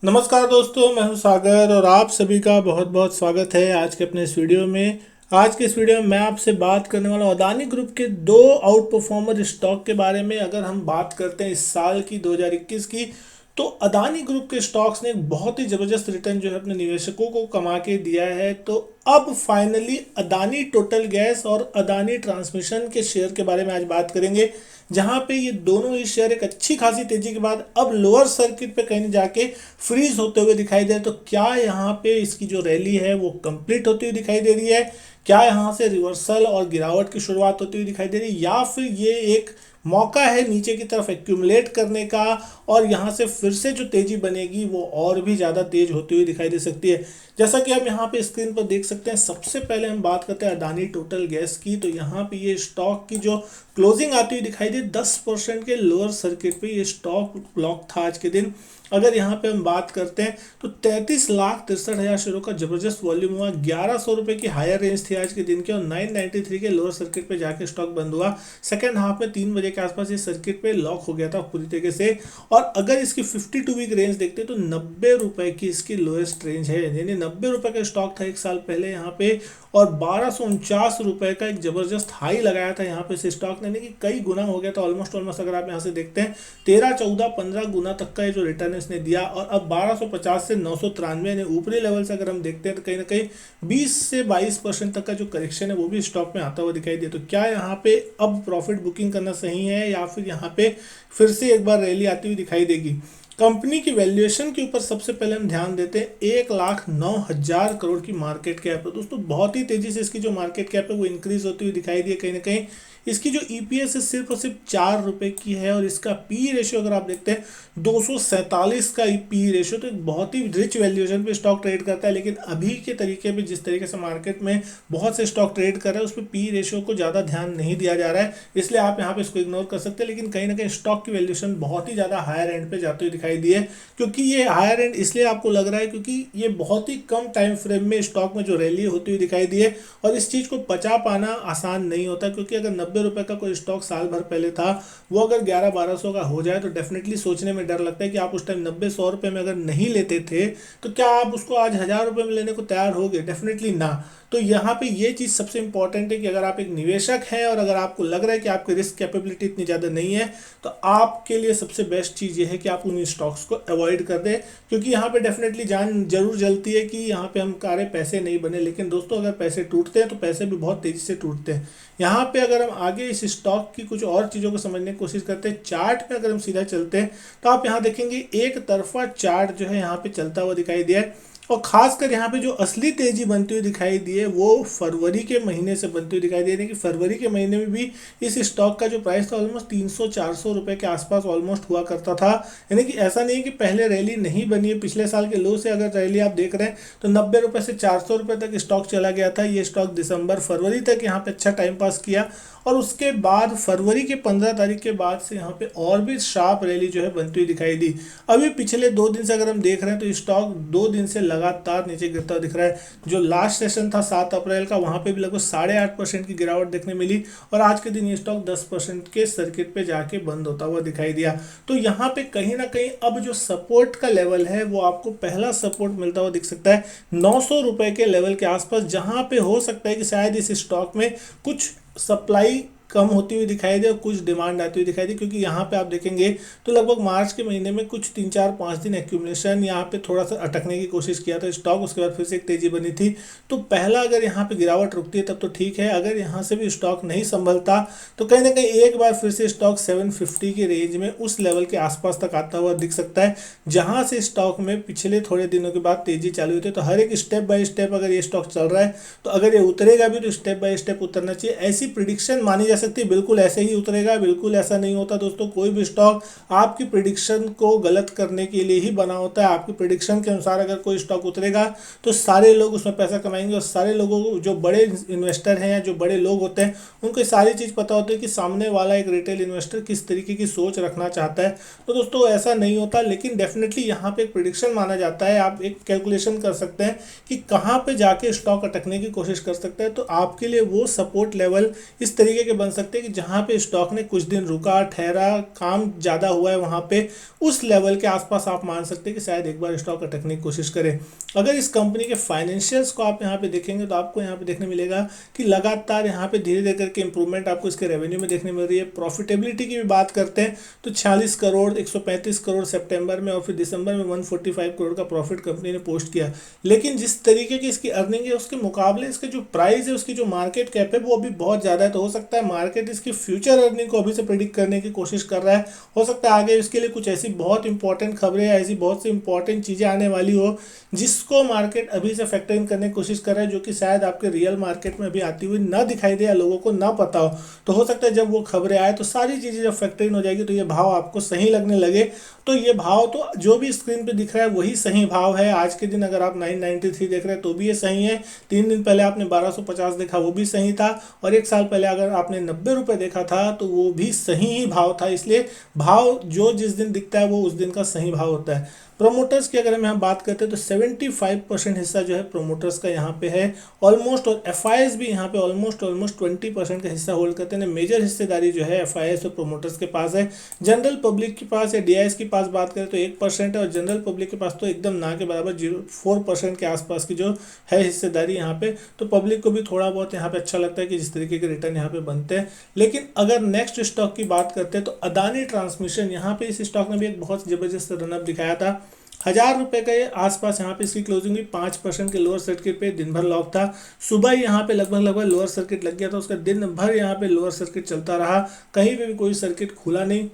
नमस्कार दोस्तों, मैं हूं सागर और आप सभी का बहुत बहुत स्वागत है आज के अपने इस वीडियो में। आज के इस वीडियो में मैं आपसे बात करने वाला हूं अदानी ग्रुप के दो आउट परफॉर्मर स्टॉक के बारे में। अगर हम बात करते हैं इस साल की 2021 की, तो अदानी ग्रुप के स्टॉक्स ने एक बहुत ही ज़बरदस्त रिटर्न जो है अपने निवेशकों को कमा के दिया है। तो अब फाइनली अदानी टोटल गैस और अदानी ट्रांसमिशन के शेयर के बारे में आज बात करेंगे, जहां पे ये दोनों ही शेयर एक अच्छी खासी तेजी के बाद अब लोअर सर्किट पे कहीं जाके फ्रीज होते हुए दिखाई दे रहे। तो क्या यहाँ पे इसकी जो रैली है वो कंप्लीट होती हुई दिखाई दे रही है, क्या यहाँ से रिवर्सल और गिरावट की शुरुआत होती हुई दिखाई दे रही है, या फिर ये एक मौका है नीचे की तरफ एक्यूमुलेट करने का और यहाँ से फिर से जो तेजी बनेगी वो और भी ज़्यादा तेज होती हुई दिखाई दे सकती है। जैसा कि हम यहाँ पे स्क्रीन पर देख सकते हैं, सबसे पहले हम बात करते हैं अदानी टोटल गैस की। तो यहाँ पे ये स्टॉक की जो क्लोजिंग आती हुई दिखाई दी 10% के लोअर सर्किट पे ये स्टॉक ब्लॉक था आज के दिन। अगर यहाँ पे हम बात करते हैं तो 33,63,000 शेयरों का जबरदस्त वॉल्यूम हुआ। 1100 रुपये की हायर रेंज थी आज के दिन के और 993 के लोअर सर्किट पे जाके स्टॉक बंद हुआ। सेकंड हाफ में 3 बजे के आसपास ये सर्किट पे लॉक हो गया था पूरी तरीके से। और अगर इसकी 52 वीक रेंज देखते तो 90 रुपये की इसकी लोएस्ट रेंज है, यानी 90 रुपये का स्टॉक था एक साल पहले यहाँ पे, और 1249 रुपये का एक जबरदस्त हाई लगाया था यहाँ पे इस स्टॉक ने, यानी कि कई गुना हो गया था ऑलमोस्ट। अगर आप यहाँ से देखते हैं 13, 14, 15 गुना तक का ये जो रिटर्न इसने दिया। और अब 1250 से 993 यानी ऊपरी लेवल से अगर हम देखते हैं तो कहीं ना कहीं 20 से 22% तक का जो करेक्शन है वो भी स्टॉक में आता हुआ दिखाई दिया। तो क्या यहाँ पे अब प्रॉफिट बुकिंग करना सही है या फिर यहाँ पे फिर से एक बार रैली आती हुई दिखाई देगी। कंपनी की वैल्यूएशन के ऊपर सबसे पहले हम ध्यान देते हैं। 1,09,000 करोड़ की मार्केट कैप है दोस्तों। बहुत ही तेजी से इसकी जो मार्केट कैप है वो इंक्रीज होती हुई दिखाई दी है कहीं ना कहीं। इसकी जो ईपीएस है सिर्फ और सिर्फ 4 रुपए की है और इसका पी रेशियो अगर आप देखते हैं 247 का पी रेशियो। तो एक बहुत ही रिच वैल्यूएशन पे स्टॉक ट्रेड करता है, लेकिन अभी के तरीके पे जिस तरीके से मार्केट में बहुत से स्टॉक ट्रेड कर रहे हैं उस पर पी रेशियो को ज़्यादा ध्यान नहीं दिया जा रहा है, इसलिए आप यहाँ पे इसको इग्नोर कर सकते हैं। लेकिन कहीं ना कहीं स्टॉक की वैल्यूएशन बहुत ही ज़्यादा हायर एंड पे जाती हुई दिखाई दी है। क्योंकि ये हायर एंड इसलिए आपको लग रहा है क्योंकि ये बहुत ही कम टाइम फ्रेम में स्टॉक में जो रैली होती हुई दिखाई दी है, और इस चीज़ को पचा पाना आसान नहीं होता। क्योंकि अगर 90 रुपये का कोई स्टॉक साल भर पहले था, वो अगर 1100-1200 का हो जाए तो डेफिनेटली सोचने में डर लगता है कि आप उस टाइम 90-100 रुपये में अगर नहीं लेते थे तो क्या आप उसको आज 1000 रुपये में लेने को तैयार होगे? डेफिनेटली ना। तो यहाँ पे ये चीज़ सबसे इंपॉर्टेंट है कि अगर आप एक निवेशक हैं और अगर आपको लग रहा है कि आपकी रिस्क कैपेबिलिटी इतनी ज़्यादा नहीं है, तो आपके लिए सबसे बेस्ट चीज़ ये है कि आप उन स्टॉक्स को अवॉइड कर दें। क्योंकि यहाँ पे डेफिनेटली जान जरूर जलती है कि यहाँ पे हम कारे पैसे नहीं बने, लेकिन दोस्तों अगर पैसे टूटते हैं तो पैसे भी बहुत तेज़ी से टूटते हैं। यहाँ पे अगर हम आगे इस स्टॉक की कुछ और चीज़ों को समझने की कोशिश करते हैं, चार्ट पे अगर हम सीधा चलते हैं तो आप यहाँ देखेंगे एक तरफा चार्ट जो है यहाँ पे चलता हुआ दिखाई दिया है। और खासकर यहाँ पे जो असली तेजी बनती हुई दिखाई दी है वो फरवरी के महीने से बनती हुई दिखाई दे रही है कि फरवरी के महीने में भी इस स्टॉक का जो प्राइस था ऑलमोस्ट 300-400 रुपये के आसपास ऑलमोस्ट हुआ करता था। यानी कि ऐसा नहीं है कि पहले रैली नहीं बनी है। पिछले साल के लो से अगर रैली आप देख रहे हैं तो 90 रुपये से 400 रुपये तक स्टॉक चला गया था। ये स्टॉक दिसंबर फरवरी तक यहाँ पे अच्छा टाइम पास किया और उसके बाद फरवरी के 15 तारीख के बाद से यहाँ पे और भी शार्प रैली जो है बनती हुई दिखाई दी। अभी पिछले 2 दिन से अगर हम देख रहे हैं तो स्टॉक 2 दिन से लगातार नीचे गिरता हुआ दिख रहा है। जो लास्ट सेशन था 7 अप्रैल का, वहाँ पे भी लगभग 8.5% की गिरावट देखने मिली और आज के दिन ये स्टॉक 10% के सर्किट पे जाके बंद होता हुआ दिखाई दिया। तो यहाँ पे कहीं ना कहीं अब जो सपोर्ट का लेवल है वो आपको पहला सपोर्ट मिलता हुआ दिख सकता है 900 रुपये के लेवल के आसपास, जहाँ पे हो सकता है कि शायद इस स्टॉक में कुछ सप्लाई कम होती हुई दिखाई दे और कुछ डिमांड आती हुई दिखाई दे। क्योंकि यहाँ पे आप देखेंगे तो लगभग मार्च के महीने में कुछ 3-4-5 दिन एक्यूमुलेशन यहाँ पे थोड़ा सा अटकने की कोशिश किया था स्टॉक, उसके बाद फिर से एक तेजी बनी थी। तो पहला अगर यहाँ पे गिरावट रुकती है तब तो ठीक है, अगर यहाँ से भी स्टॉक नहीं संभलता तो कहीं ना कहीं एक बार फिर से स्टॉक 750 की रेंज में उस लेवल के आसपास तक आता हुआ दिख सकता है, जहाँ से स्टॉक में पिछले थोड़े दिनों के बाद तेजी चालू हुई थी। तो हर एक स्टेप बाय स्टेप अगर ये स्टॉक चल रहा है तो अगर ये उतरेगा भी तो स्टेप बाय स्टेप उतरना चाहिए, ऐसी प्रिडिक्शन मानी जा सकती है। बिल्कुल ऐसे ही उतरेगा, बिल्कुल ऐसा नहीं होता दोस्तों। कोई भी स्टॉक आपकी प्रिडिक्शन को गलत करने के लिए ही बना होता है। आपकी प्रिडिक्शन के अनुसार अगर कोई स्टॉक उतरेगा तो सारे लोग उसमें पैसा कमाएंगे और सारे लोगों को, जो बड़े इन्वेस्टर हैं या जो बड़े लोग होते हैं, उनको सारी चीज़ पता होती है कि सामने वाला एक रिटेल इन्वेस्टर किस तरीके की सोच रखना चाहता है। तो दोस्तों ऐसा नहीं होता, लेकिन डेफिनेटली यहाँ पे एक प्रिडिक्शन माना जाता है। आप एक कैलकुलेशन कर सकते हैं कि कहाँ पे जाके स्टॉक अटकने की कोशिश कर सकते हैं। तो आपके लिए वो सपोर्ट लेवल इस तरीके के बन मान सकते हैं कि जहां पे स्टॉक ने कुछ दिन रुका, ठहरा, काम ज़्यादा हुआ है वहां पे उस लेवल के आसपास आप मान सकते हैं कि शायद एक बार स्टॉक अटकने की कोशिश करें। अगर इस कंपनी के फाइनेंशियल्स को आप यहाँ पे देखेंगे तो आपको यहाँ पे देखने मिलेगा कि लगातार यहाँ पे धीरे धीरे करके इंप्रूवमेंट आपको इसके रेवेन्यू में देखने मिल रही है। प्रॉफिटेबिलिटी की भी बात करते हैं तो 46 करोड़, 135 करोड़ सितंबर में और फिर दिसंबर में 145 करोड़ का प्रॉफिट कंपनी ने पोस्ट किया। लेकिन जिस तरीके की इसकी अर्निंग है उसके मुकाबले इसके जो प्राइस है, उसकी जो मार्केट कैप है वो अभी बहुत ज़्यादा है। तो हो सकता है मार्केट इसकी फ्यूचर अर्निंग को अभी से प्रिडिक्ट करने की कोशिश कर रहा है। हो सकता है आगे इसके लिए कुछ ऐसी बहुत इंपॉर्टेंट खबरें, ऐसी बहुत सी इंपॉर्टेंट चीज़ें आने वाली हो जिसको मार्केट अभी से फैक्टर इन करने की कोशिश कर रहा है, जो कि शायद आपके रियल मार्केट में अभी आती हुई ना दिखाई दे या लोगों को ना पता हो। तो हो सकता है जब वो खबरें आए तो सारी चीज़ें जब फैक्टर इन हो जाएगी तो ये भाव आपको सही लगने लगे। तो ये भाव तो जो भी स्क्रीन पे दिख रहा है वही सही भाव है। आज के दिन अगर आप 993 देख रहे हैं तो भी ये सही है। 3 दिन पहले आपने 1250 देखा वो भी सही था, और 1 साल पहले अगर आपने 90 रुपये देखा था तो वो भी सही ही भाव था। इसलिए भाव जो जिस दिन दिखता है वो उस दिन का सही भाव होता है। प्रोमोटर्स की अगर हम यहाँ बात करते हैं तो 75% हिस्सा जो है प्रोमोटर्स का यहाँ पे है ऑलमोस्ट, और एफआईएस भी यहाँ पे ऑलमोस्ट 20% का हिस्सा होल्ड करते हैं। मेजर हिस्सेदारी जो है एफआईएस और प्रोमोटर्स के पास है। जनरल पब्लिक के पास या डीआईएस के पास बात करें तो 1% है, और जनरल पब्लिक के पास तो एकदम ना के बराबर 4% के आसपास की जो है हिस्सेदारी यहाँ पे। तो पब्लिक को भी थोड़ा बहुत यहाँ पे अच्छा लगता है कि जिस तरीके के रिटर्न यहाँ पे बनते हैं। लेकिन अगर नेक्स्ट स्टॉक की बात करते हैं तो अदानी ट्रांसमिशन, यहाँ पे इस स्टॉक ने भी एक बहुत जबरदस्त रनअप दिखाया था। 1000 रुपये के आसपास यहाँ पे इसकी क्लोजिंग हुई। 5% के लोअर सर्किट पे दिन भर लॉक था। सुबह यहाँ पे लगभग लोअर सर्किट लग गया था, उसका दिन भर यहाँ पे लोअर सर्किट चलता रहा, कहीं पे भी कोई सर्किट खुला नहीं,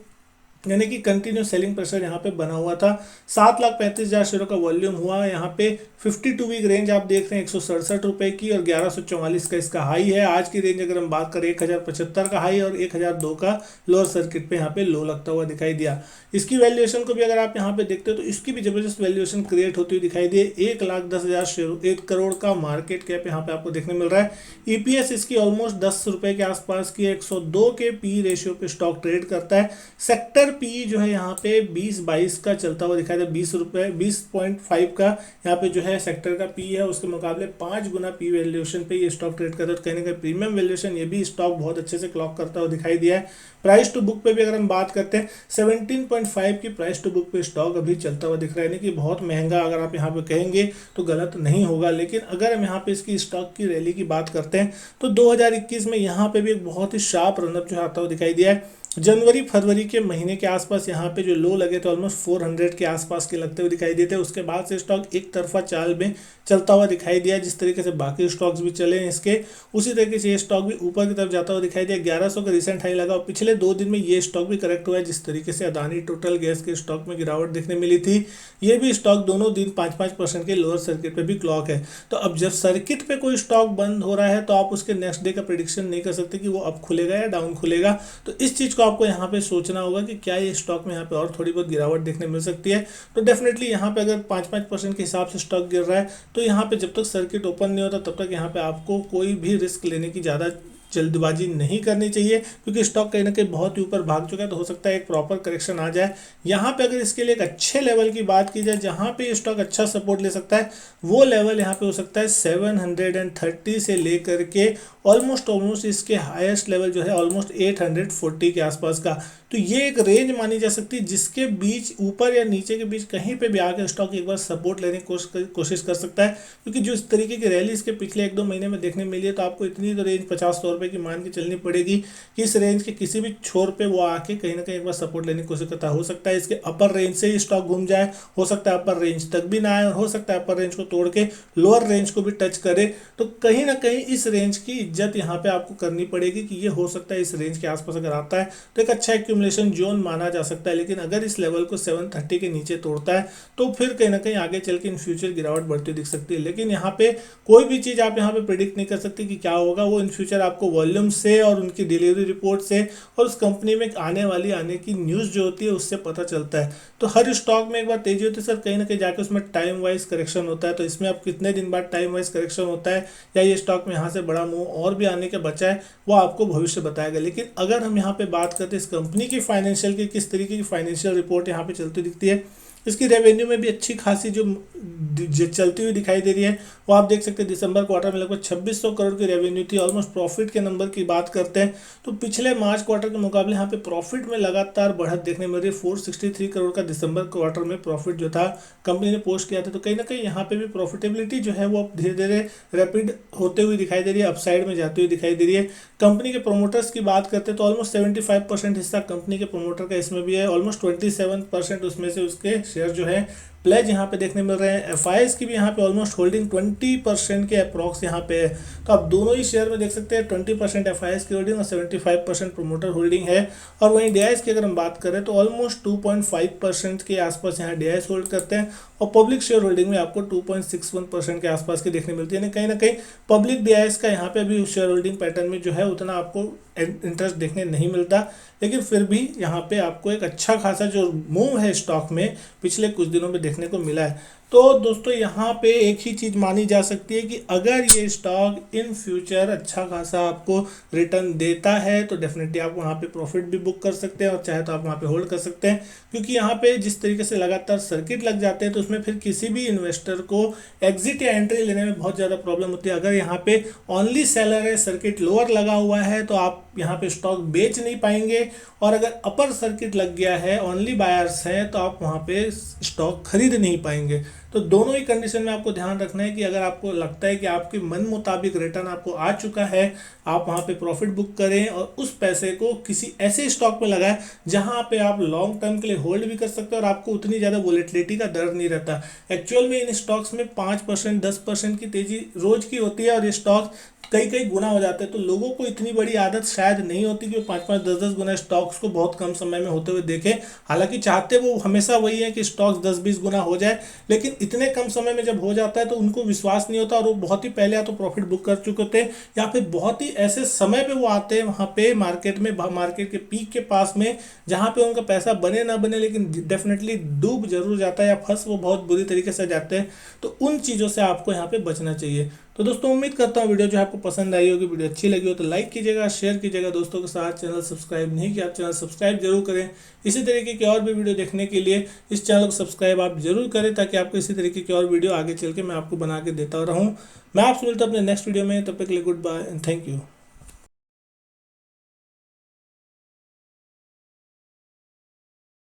यानी कि कंटिन्यू सेलिंग प्रेशर यहाँ पे बना हुआ था। 7,35,000 शेयरों का वॉल्यूम हुआ। यहाँ पे 52 वीक रेंज आप देख रहे हैं 167 रुपये की, और 1144 का इसका हाई है। आज की रेंज अगर हम बात करें 1075 का हाई और 1002 का लोअर सर्किट पे यहाँ पे लो लगता हुआ दिखाई दिया। इसकी वैल्यूएशन को भी अगर आप यहाँ पे देखते हो तो इसकी भी जबरदस्त वैल्यूएशन क्रिएट होती हुई दिखाई दी। 1,10,000 शेयर, 1 करोड़ का मार्केट कैप यहाँ पे आपको देखने मिल रहा है। ईपीएस इसकी ऑलमोस्ट 10 रुपये के आसपास की 102 के पी रेशियो पे स्टॉक ट्रेड करता है। सेक्टर पी जो है यहाँ पे 20-22 का चलता हुआ दिखाई दे, 20 रुपये 20.5 का यहाँ पे जो है सेक्टर का पी है। उसके मुकाबले 5 गुना पी वैल्यूएशन पे ये स्टॉक ट्रेड करता है। तो कहीं ना कहीं प्रीमियम वैल्यूएशन ये भी स्टॉक बहुत अच्छे से क्लॉक करता हुआ दिखाई दिया है। प्राइस टू बुक पे भी अगर हम बात करते हैं 17.5 की प्राइस टू बुक पे स्टॉक अभी चलता हुआ दिख रहा है, यानी कि बहुत महंगा अगर आप यहाँ पे कहेंगे तो गलत नहीं होगा। लेकिन अगर हम यहाँ पे इसकी स्टॉक की रैली की बात करते हैं तो 2021 में यहाँ पे भी एक बहुत ही शार्प रनअप जो आता हुआ दिखाई दिया है। जनवरी फरवरी के महीने के आसपास यहाँ पे जो लो लगे थे ऑलमोस्ट 400 के आसपास के लगते हुए दिखाई देते हैं। उसके बाद से स्टॉक एक तरफा चाल में चलता हुआ दिखाई दिया। जिस तरीके से बाकी स्टॉक्स भी चले हैं इसके, उसी तरीके से ये स्टॉक भी ऊपर की तरफ जाता हुआ दिखाई दिया। 1100 का रिसेंट हाई लगा और पिछले 2 दिन में ये स्टॉक भी करेक्ट हुआ है। जिस तरीके से अदानी टोटल गैस के स्टॉक में गिरावट देखने मिली थी, ये भी स्टॉक दोनों दिन 5-5% के लोअर सर्किट पे भी क्लॉक है। तो अब जब सर्किट पे कोई स्टॉक बंद हो रहा है तो आप उसके नेक्स्ट डे का प्रेडिक्शन नहीं कर सकते कि वो अप खुलेगा या डाउन खुलेगा। तो इस चीज़ को आपको यहाँ पे सोचना होगा कि क्या ये स्टॉक में यहाँ पे और थोड़ी बहुत गिरावट देखने मिल सकती है। तो डेफिनेटली यहाँ पे अगर 5-5% के हिसाब से स्टॉक गिर रहा है तो यहाँ पे जब तक सर्किट ओपन नहीं होता तब तक यहाँ पे आपको कोई भी रिस्क लेने की ज़्यादा जल्दबाजी नहीं करनी चाहिए, क्योंकि स्टॉक कहीं ना कहीं बहुत ही ऊपर भाग चुका है। तो हो सकता है एक प्रॉपर करेक्शन आ जाए। यहाँ पे अगर इसके लिए एक अच्छे लेवल की बात की जाए जहाँ पे स्टॉक अच्छा सपोर्ट ले सकता है, वो लेवल यहाँ पे हो सकता है 730 से लेकर के ऑलमोस्ट इसके हाईएस्ट लेवल जो है ऑलमोस्ट 840 के आसपास का। तो ये एक रेंज मानी जा सकती है जिसके बीच ऊपर या नीचे के बीच कहीं पे भी आकर स्टॉक एक बार सपोर्ट लेने की कोशिश कर सकता है। क्योंकि जो इस तरीके की रैली इसके पिछले 1-2 महीने में देखने मिली है, तो आपको इतनी तो रेंज 50-100 रुपये की मान के चलनी पड़ेगी कि इस रेंज के किसी भी छोर पे वो आके कहीं ना कहीं एक बार सपोर्ट लेने की कोशिश करता है। हो सकता है इसके अपर रेंज से ही स्टॉक घूम जाए, हो सकता है अपर रेंज तक भी ना आए, और हो सकता है अपर रेंज को तोड़ के लोअर रेंज को भी टच करे। तो कहीं ना कहीं इस रेंज की इज्जत यहाँ पे आपको करनी पड़ेगी कि ये हो सकता है इस रेंज के आसपास अगर आता है तो एक अच्छा एक्यूमुलेशन जोन माना जा सकता है। लेकिन अगर इस लेवल को 730 के नीचे तोड़ता है तो फिर कहीं ना कहीं आगे चल के इन फ्यूचर गिरावट बढ़ती दिख सकती है। लेकिन यहाँ पे कोई भी चीज़ आप यहाँ पे प्रिडिक्ट नहीं कर सकते कि क्या होगा। वो इन फ्यूचर आपको वॉल्यूम से और उनकी डिलीवरी रिपोर्ट से और उस कंपनी में आने की न्यूज़ जो होती है उससे पता चलता है। तो हर स्टॉक में एक बार तेजी होती है सर, कहीं ना कहीं जाकर उसमें टाइम वाइज करेक्शन होता है। तो इसमें अब कितने दिन बाद टाइम वाइज करेक्शन होता है या ये स्टॉक में यहाँ से बड़ा मूव और भी आने का बचा है, वो आपको भविष्य बताएगा। लेकिन अगर हम यहाँ पे बात करते हैं इस कंपनी की फाइनेंशियल की, किस तरीके की फाइनेंशियल रिपोर्ट यहाँ पे चलती दिखती है, इसकी रेवेन्यू में भी अच्छी खासी जो चलती हुई दिखाई दे रही है वो आप देख सकते हैं। दिसंबर क्वार्टर में लगभग 2600 करोड़ की रेवेन्यू थी। ऑलमोस्ट प्रॉफिट के नंबर की बात करते हैं तो पिछले मार्च क्वार्टर के मुकाबले यहाँ पे प्रॉफिट में लगातार बढ़त देखने मिल रही है। 463 करोड़ का दिसंबर क्वार्टर में प्रॉफिट जो था कंपनी ने पोस्ट किया था। तो कहीं ना कहीं यहाँ पे भी प्रॉफिटेबिलिटी जो है वो अब धीरे धीरे रैपिड होते हुए दिखाई दे रही है, अपसाइड में जाती हुई दिखाई दे रही है। कंपनी के प्रोमोटर्स की बात करते हैं तो ऑलमोस्ट 75% हिस्सा कंपनी के प्रोमोटर का इसमें भी है। ऑलमोस्ट 27% उसमें से उसके शेयर जो है प्लेज यहाँ पे देखने मिल रहे हैं। एफआईएस की भी यहाँ पे ऑलमोस्ट होल्डिंग 20% के अप्रॉक्स यहाँ पे है। तो आप दोनों ही शेयर में देख सकते हैं 20% एफआईएस की होल्डिंग और 75% प्रोमोटर होल्डिंग है। और वहीं डीआईएस की अगर हम बात करें तो ऑलमोस्ट 2.5% के आसपास यहाँ डीआईएस होल्ड करते हैं और पब्लिक शेयर होल्डिंग में आपको 2.61% के आसपास की देखने मिलती है। यानी कहीं ना कहीं पब्लिक डीआईएस का यहाँ पे अभी शेयर होल्डिंग पैटर्न में जो है उतना आपको इंटरेस्ट देखने नहीं मिलता, लेकिन फिर भी यहाँ पे आपको एक अच्छा खासा जो मूव है स्टॉक में पिछले कुछ दिनों में देखने को मिला है। तो दोस्तों यहाँ पे एक ही चीज़ मानी जा सकती है कि अगर ये स्टॉक इन फ्यूचर अच्छा खासा आपको रिटर्न देता है तो डेफिनेटली आप वहाँ पे प्रॉफिट भी बुक कर सकते हैं और चाहे तो आप वहाँ पे होल्ड कर सकते हैं। क्योंकि यहाँ पे जिस तरीके से लगातार सर्किट लग जाते हैं तो उसमें फिर किसी भी इन्वेस्टर को एग्जिट या एंट्री लेने में बहुत ज़्यादा प्रॉब्लम होती है। अगर यहाँ पे ओनली सेलर है, सर्किट लोअर लगा हुआ है तो आप यहाँ पे स्टॉक बेच नहीं पाएंगे, और अगर अपर सर्किट लग गया है, ओनली बायर्स हैं, तो आप वहाँ पे स्टॉक खरीद नहीं पाएंगे। तो दोनों ही कंडीशन में आपको ध्यान रखना है कि अगर आपको लगता है कि आपके मन मुताबिक रिटर्न आपको आ चुका है, आप वहाँ पे प्रॉफिट बुक करें और उस पैसे को किसी ऐसे स्टॉक में लगाएं जहाँ पे आप लॉन्ग टर्म के लिए होल्ड भी कर सकते हैं और आपको उतनी ज़्यादा वोलेटिलिटी का डर नहीं रहता। एक्चुअल में इन स्टॉक्स में 5% 10% की तेजी रोज की होती है और ये स्टॉक कई कई गुना हो जाते हैं। तो लोगों को इतनी बड़ी आदत शायद नहीं होती कि वो 5-5 10-10 गुना स्टॉक्स को बहुत कम समय में होते हुए देखें। हालांकि चाहते वो हमेशा वही है कि स्टॉक्स 10-20 गुना हो जाए, लेकिन इतने कम समय में जब हो जाता है तो उनको विश्वास नहीं होता और वो बहुत ही पहले या तो प्रॉफिट बुक कर चुके होते हैं या फिर बहुत ही ऐसे समय पे वो आते हैं वहाँ पे मार्केट में, मार्केट के पीक के पास में, जहाँ पे उनका पैसा बने ना बने लेकिन डेफिनेटली डूब जरूर जाता है या फंस वो बहुत बुरी तरीके से जाते हैं। तो उन चीज़ों से आपको यहाँ पे बचना चाहिए। तो दोस्तों उम्मीद करता हूँ वीडियो जो आपको पसंद आई होगी। वीडियो अच्छी लगी हो तो लाइक कीजिएगा, शेयर कीजिएगा दोस्तों के साथ। चैनल सब्सक्राइब नहीं किया आप चैनल सब्सक्राइब जरूर करें। इसी तरीके की और भी वीडियो देखने के लिए इस चैनल को सब्सक्राइब आप जरूर करें ताकि आपको इसी तरीके की और वीडियो आगे चल के मैं आपको बना के देता रहूँ। मैं आपसे मिलता हूँ अपने नेक्स्ट वीडियो में, तब तक के लिए good bye and thank you.